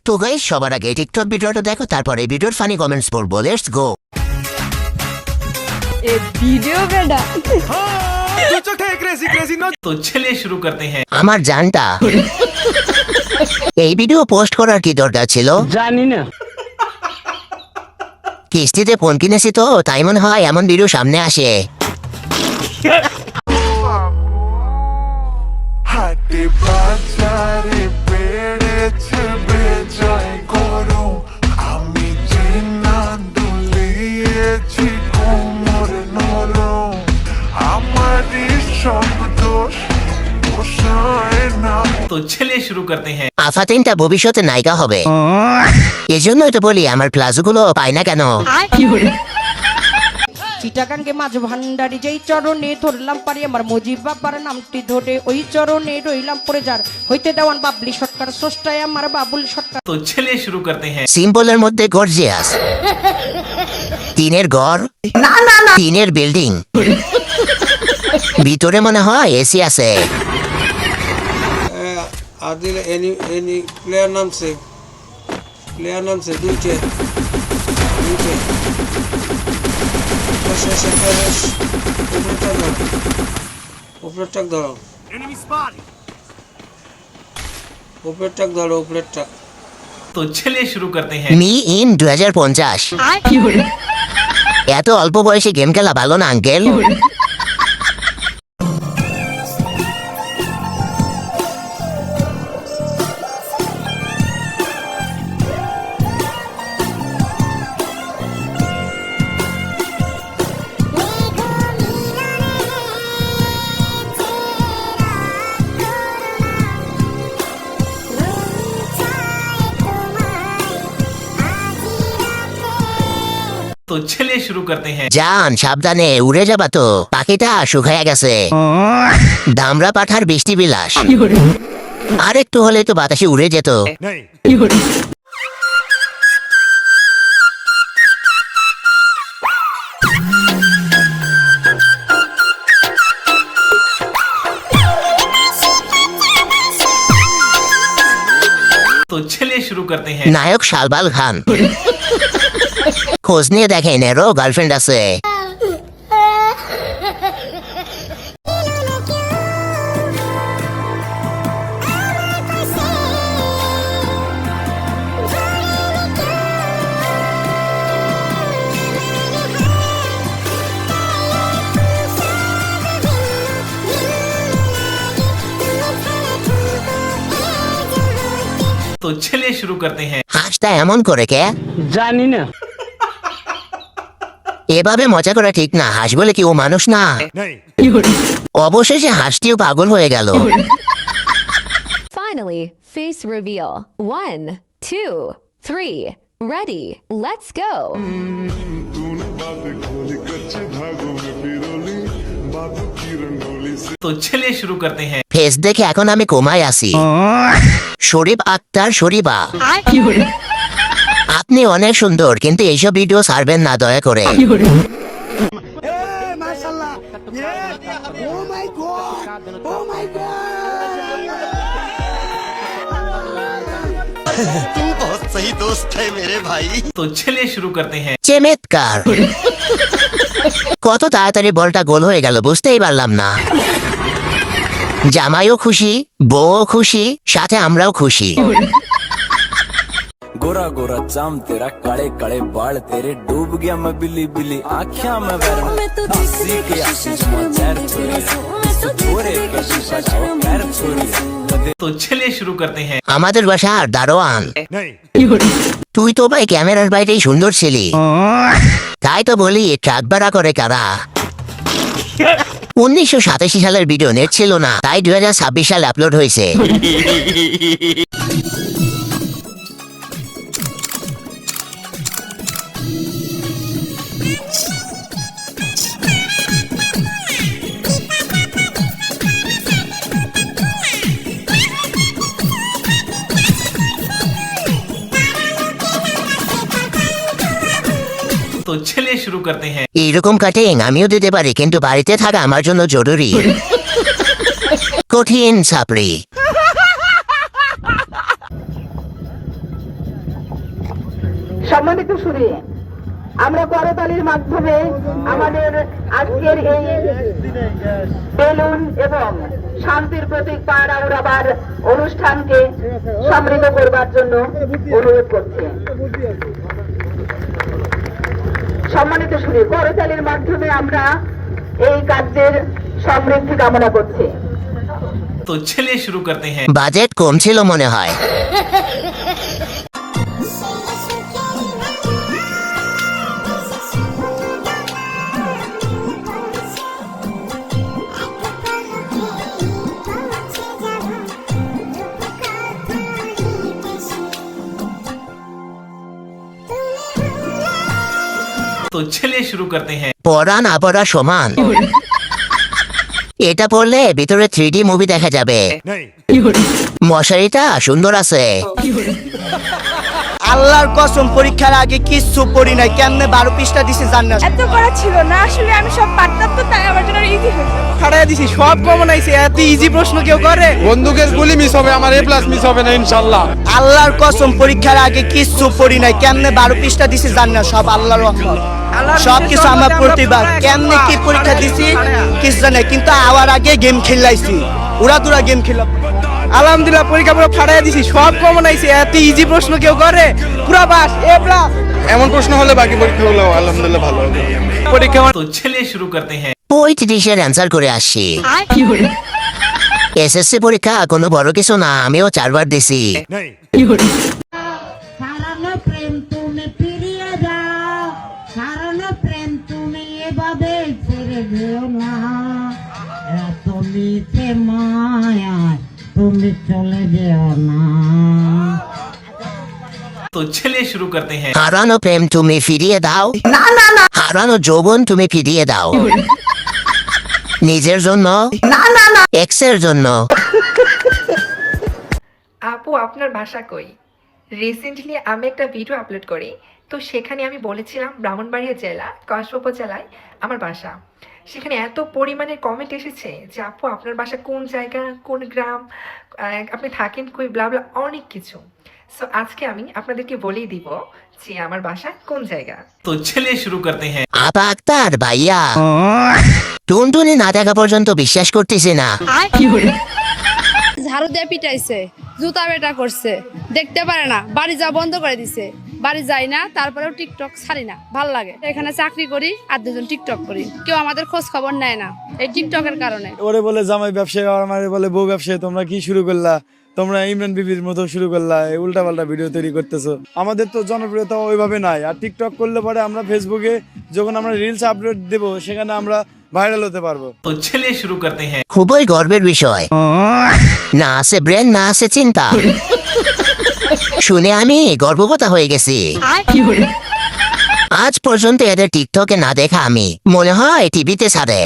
তো গাইস সবার আগে টিকটক ভিডিওটা দেখো, তারপরে ভিডিওর ফানি কমেন্টস পড়বো। Let's go. ए वीडियो बेटा तो चलिए शुरू करते हैं। আমার জানটা এই ভিডিও পোস্ট করার কি দরকার ছিল জানি না। কিস্তিতে ফোন কিনেছি তো তাই মনে হয় এমন ভিডিও সামনে আসে। হাটে বাজারে বেড়েছে বেজায় গরম, আমি চেনা দুলিয়েছি কোমর নরম, আমারই সব দোষ পোষায় না। तो चलिए शुरू करते हैं। আফাতিনটা ভবিষ্যতে নায়িকা হবে, এজন্যই তো বলি আমার প্লাজোগুলো পাই না কেন। চিটাগাঙ্গে মাঝ ভান্ডারি যেই চরণে ধরলাম পারি আমার মুজিব বাবার নামটি ধরে ওই চরণে রইলাম পড়ে যার হইতে দেওয়ান বাবলি সরকার স্রষ্টায় আমার বাবুল সরকার। तो चलिए शुरू करते हैं। সিম্পলের মধ্যে গর্জিয়াস, টিনের ঘর, টিনের বিল্ডিং, ভিতরে মনে হয় এসি আছে। आदिल एनी प्लेयर नाम से दूचे ऊपर टक धरो ऊपर टक। तो चलिए शुरू करते हैं। Me in 2050। এত অল্প বয়সে গেম খেলা ভালো না আঙ্কেল। तो चलिए शुरू करते हैं। জান সাবধানে, উড়ে যাবা তো, পাখিটা শুকায়া গেছে। দামরা পাঠার বৃষ্টি বিলাস, আর একটু হলে তো বাতাসে উড়ে যেত। तो चलिए शुरू करते हैं। নায়ক শালবাল খান, খোঁজ নিয়ে দেখেন এরও গার্লফ্রেন্ড আছে। तो चलिए शुरू करते हैं। হাঁসটা এমন করে কে? জানি না। এভাবে মজা করা ঠিক না, হাঁস বলে কি ও মানুষ না? অবশেষে হাঁসটিও পাগল হয়ে গেল। Finally, face reveal. 1, 2, 3. Ready, let's go. तो चलिए शुरू करते हैं। ফেস দেখে এখন আমি কোমায় আছি। শরীফ আক্তার শরীফা, আপনি অনেক সুন্দর, কিন্তু এইসব ভিডিও ছাড়বেন না দয়া করে। तो चलिए शुरू करते हैं। চমৎকার, কত তাড়াতাড়ি বলটা গোল হয়ে গেল বুঝতেই পারলাম না। জামাইও খুশি, বউও খুশি, সাথে আমরাও খুশি। गोरा गोरा चाम तेरा काले काले बाल तेरे डूब गया मैं बिल्ली बिल्ली आँखियां में हंसी के आंसू जमा चैर छोड़िया छोरे के शीशा जाओ पैर छोड़िया। तो चलिए शुरू करते हैं। আমাদের বাসার দারোয়ান, তুই তো ভাই ক্যামেরার বাইরেই সুন্দর ছিলি, তাই তো বলি ট্রাক ভাড়া করে কারা। 1987 সালের ভিডিও নেট ছিল না, তাই 2026 সালে আপলোড হয়েছে। तो चलिए शुरू करते हैं। এইরকম কাটিং আমিও দিতে পারি, কিন্তু বাড়িতে থাকা আমার জন্য জরুরি। কঠিন সাপড়ি। সম্মানিত সুরে আমরা করতালির মাধ্যমে আমাদের আজকের এই বেলুন এবং শান্তির প্রতীক পাড়া উড়াবার অনুষ্ঠানকে সমৃদ্ধ করবার জন্য অনুরোধ করছি। সম্মানিত সুরে করতালির মাধ্যমে আমরা এই কার্যের সমৃদ্ধি কামনা করছি। तो चलिए शुरू करते हैं। বাজেট কম ছিল মনে হয়। तो चलिए शुरू करते हैं। পড়া না পড়া সমান। এটা পড়লে ভিতরে 3D মুভি দেখা যাবে। মশারিটা সুন্দর আছে। আল্লাহর কসম পরীক্ষার আগে কিচ্ছু পড়ি নাই, কেমনে 12 পৃষ্ঠা দিছে জান্নাত। এত করা ছিল না, আসলে আমি সব পারতাম তো, তাই আমার জন্য ইজি হয়েছে। ফাড়ায় দিছি, সব কমন আইছে। এত ইজি প্রশ্ন কেউ করে? বন্দুকের গুলি মিস হবে, আমার A+ মিস হবে না ইনশাআল্লাহ। আল্লাহর কসম পরীক্ষার আগে কিচ্ছু পড়ি নাই, কেমনে 12 পৃষ্ঠা দিছে জান্নাত। সব আল্লাহর রহমত, সব কিছু আমার প্রতিভা। কেমনে কি পরীক্ষা দিছি কিছু জানে, কিন্তু আওয়ার আগে গেম খেলাইছি, উড়াদুরা গেম খেলা। আলহামদুলিল্লাহ পরীক্ষা পুরো ফাড়ায় দিছি, সব কমন আইছে। এত ইজি প্রশ্ন কেউ করে? পুরা পাস, A+। এমন প্রশ্ন হলে বাকি পরীক্ষাগুলো আলহামদুলিল্লাহ ভালো হবে। परीक्षा तो चलिए शुरू करते हैं। 35 অ্যান্সার করে আসছি। এসএসসি পরীক্ষা কোনো বড় কিছু না, আমিও 4 বার দিছি। হারানো প্রেম তুমি ফিরিয়ে দাও, হারানো প্রেম তুমি এভাবে ছেড়ে যেও না, এত মিছে মায়া তুমি চলে যেও না। तो चलिए शुरू करते हैं। হারানো প্রেম তুমি ফিরিয়ে দাও, হারানো যৌবন তুমি ফিরিয়ে দাও। নিজের জন্য, এক্সের জন্য। আপু আপনার বাসা কই? রিসেন্টলি আমি একটা ভিডিও আপলোড করি, তো সেখানে আমি বলেছিলাম ব্রাহ্মণবাড়িয়া জেলা কসবা উপজেলায় আমার বাসা। সেখানে এত পরিমাণে কমেন্ট এসেছে যে আপু আপনার বাসা কোন জায়গা, কোন গ্রাম, আপনি থাকেন কই, ব্লা ব্লা অনেক কিছু। সো আজকে আমি আপনাদেরকে বলেই দিব যে আমার বাসা কোন জায়গা। तो चलिए शुरू करते हैं। আপা আক্তার ভাইয়া, টুনটুনি না দেখা পর্যন্ত বিশ্বাস করতেছি না। ঝাড়ু দিয়ে পিটাইছে, জুতা বেটা করছে, দেখতে পারে না, বাড়ি যা বন্ধ করে দিছে। বাড়ি যাই না, তারপরেও টিকটক ছাড়ি না, ভাল লাগে। এখানে চাকরি করি আর 2জন টিকটক করি, কেউ আমাদের খোঁজ খবর নেয় না এই টিকটকের কারণে। ওরে বলে জামাই ব্যবসায়ী, আর আমারে বলে বউ ব্যবসায়ী। তোমরা কি শুরু করলা? তোমরা ইমরান বিবির মতো শুরু করলা, উল্টা পাল্টা ভিডিও তৈরি করতেছো। আমাদের তো জনপ্রিয়তা ওইভাবে নাই। আর টিকটক করলে পরে আমরা ফেসবুকে যখন আমরা রিলস আপলোড দেব, সেখানে আমরা ভাইরাল হতে পারবো। तो चलिए शुरू करते हैं। খুবই গর্বের বিষয়। না আছে ব্রেন, না আছে চিন্তা। শুনে আমি গর্ববোধ হয়ে গেছি। আজ পর্যন্ত এদের টিকটকে না দেখা আমি, মনে হয় টিভিতে ছাড়ে।